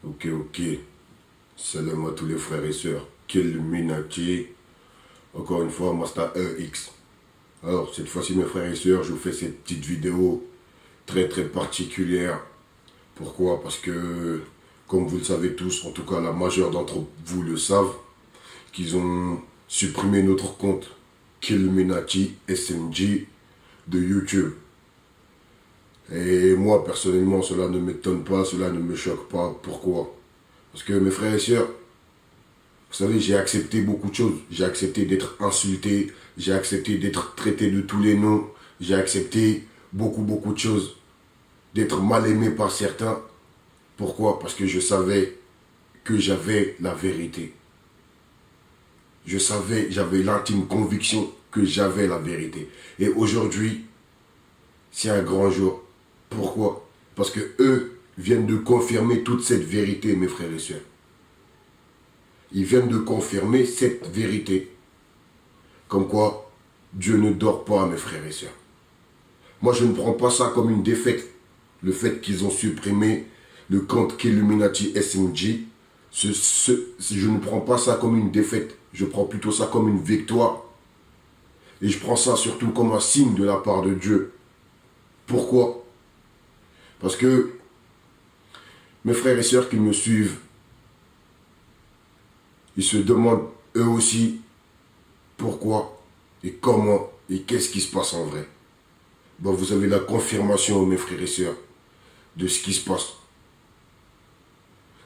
Ok. Salam à tous les frères et sœurs. Quel Minati. Encore une fois, Master EX. Alors, cette fois-ci, mes frères et sœurs, je vous fais cette petite vidéo très particulière. Pourquoi? Parce que, comme vous le savez tous, en tout cas la majeure d'entre vous le savent, qu'ils ont supprimé notre compte Killuminati SMG de YouTube. Et moi, personnellement, cela ne m'étonne pas, cela ne me choque pas. Pourquoi? Parce que mes frères et sœurs, vous savez, j'ai accepté beaucoup de choses. J'ai accepté d'être insulté, j'ai accepté d'être traité de tous les noms, j'ai accepté beaucoup de choses, d'être mal aimé par certains. Pourquoi? Parce que je savais que j'avais la vérité. Je savais, j'avais l'intime conviction que j'avais la vérité. Et aujourd'hui, c'est un grand jour. Pourquoi? Parce que eux viennent de confirmer toute cette vérité, mes frères et sœurs. Ils viennent de confirmer cette vérité. Comme quoi, Dieu ne dort pas, mes frères et sœurs. Moi, je ne prends pas ça comme une défaite. Le fait qu'ils ont supprimé le compte Killuminati SMG, je ne prends pas ça comme une défaite. Je prends plutôt ça comme une victoire. Et je prends ça surtout comme un signe de la part de Dieu. Pourquoi? Parce que mes frères et sœurs qui me suivent, ils se demandent eux aussi pourquoi et comment et qu'est-ce qui se passe en vrai. Bon, vous avez la confirmation, mes frères et sœurs, de ce qui se passe.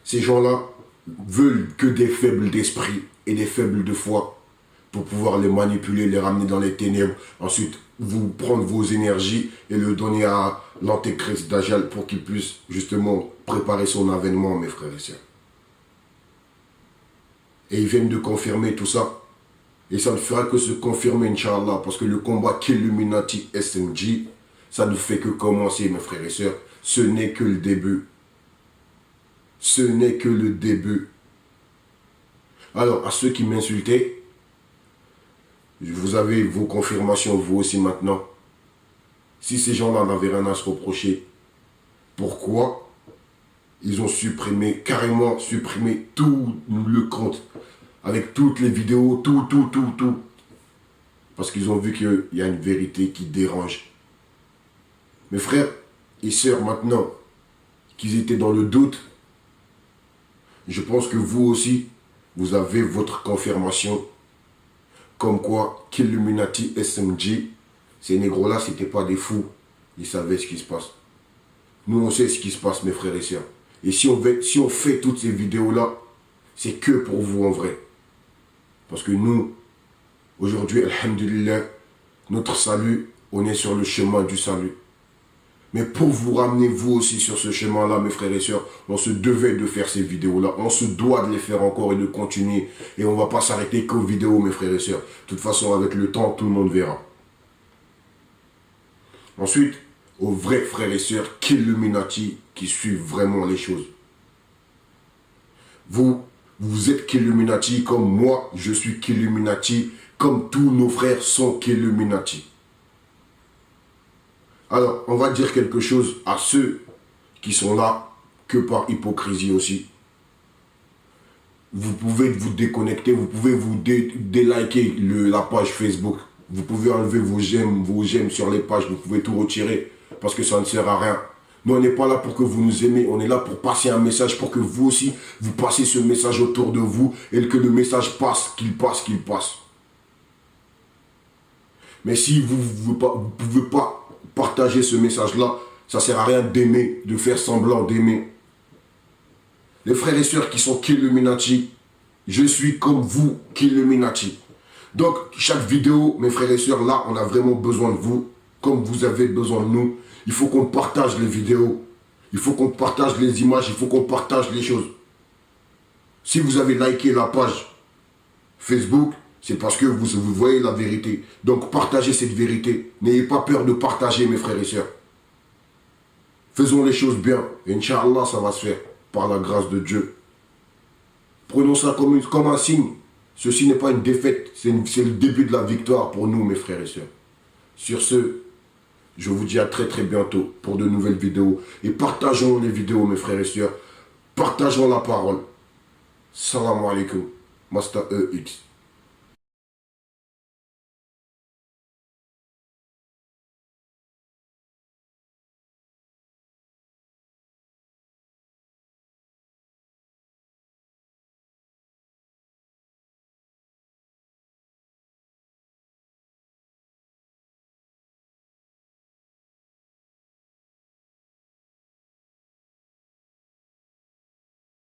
Ces gens-là veulent que des faibles d'esprit et des faibles de foi pour pouvoir les manipuler, les ramener dans les ténèbres. Ensuite, vous prendre vos énergies et le donner à l'antéchrist Dajjal pour qu'il puisse justement préparer son avènement, mes frères et sœurs. Et ils viennent de confirmer tout ça. Et ça ne fera que se confirmer, Inch'Allah, parce que le combat Killuminati SMG, ça ne fait que commencer, mes frères et sœurs. Ce n'est que le début. Ce n'est que le début. Alors, à ceux qui m'insultaient, vous avez vos confirmations, vous aussi maintenant. Si ces gens-là n'avaient rien à se reprocher, pourquoi ils ont supprimé, carrément supprimé tout le compte, avec toutes les vidéos, tout. Parce qu'ils ont vu qu'il y a une vérité qui dérange. Mes frères et sœurs, maintenant qu'ils étaient dans le doute, je pense que vous aussi, vous avez votre confirmation. Comme quoi, Killuminati SMG, ces négros-là, c'était pas des fous. Ils savaient ce qui se passe. Nous, on sait ce qui se passe, mes frères et sœurs. Et si on fait toutes ces vidéos-là, c'est que pour vous en vrai. Parce que nous, aujourd'hui, alhamdulillah, notre salut, on est sur le chemin du salut. Mais pour vous ramener vous aussi sur ce chemin-là, mes frères et sœurs, on se devait de faire ces vidéos-là. On se doit de les faire encore et de continuer. Et on ne va pas s'arrêter qu'aux vidéos, mes frères et sœurs. De toute façon, avec le temps, tout le monde verra. Ensuite, aux vrais frères et sœurs Killuminati qui suivent vraiment les choses. Vous êtes Killuminati comme moi, je suis Killuminati, comme tous nos frères sont Killuminati. Alors, on va dire quelque chose à ceux qui sont là que par hypocrisie aussi. Vous pouvez vous déconnecter, vous pouvez vous déliker la page Facebook. Vous pouvez enlever vos j'aime sur les pages, vous pouvez tout retirer parce que ça ne sert à rien. Nous, on n'est pas là pour que vous nous aimez, on est là pour passer un message, pour que vous aussi, vous passiez ce message autour de vous et que le message passe, qu'il passe. Mais si vous ne pouvez pas partager ce message-là, ça ne sert à rien d'aimer, de faire semblant d'aimer. Les frères et sœurs qui sont Killuminati, je suis comme vous, Killuminati. Donc, chaque vidéo, mes frères et sœurs, là, on a vraiment besoin de vous, comme vous avez besoin de nous. Il faut qu'on partage les vidéos, il faut qu'on partage les images, il faut qu'on partage les choses. Si vous avez liké la page Facebook, c'est parce que vous voyez la vérité. Donc partagez cette vérité. N'ayez pas peur de partager, mes frères et sœurs. Faisons les choses bien. Inch'Allah, ça va se faire par la grâce de Dieu. Prenons ça comme un signe. Ceci n'est pas une défaite, c'est le début de la victoire pour nous, mes frères et sœurs. Sur ce, je vous dis à très bientôt pour de nouvelles vidéos. Et partageons les vidéos, mes frères et sœurs. Partageons la parole. Salam alaikum. Master EX.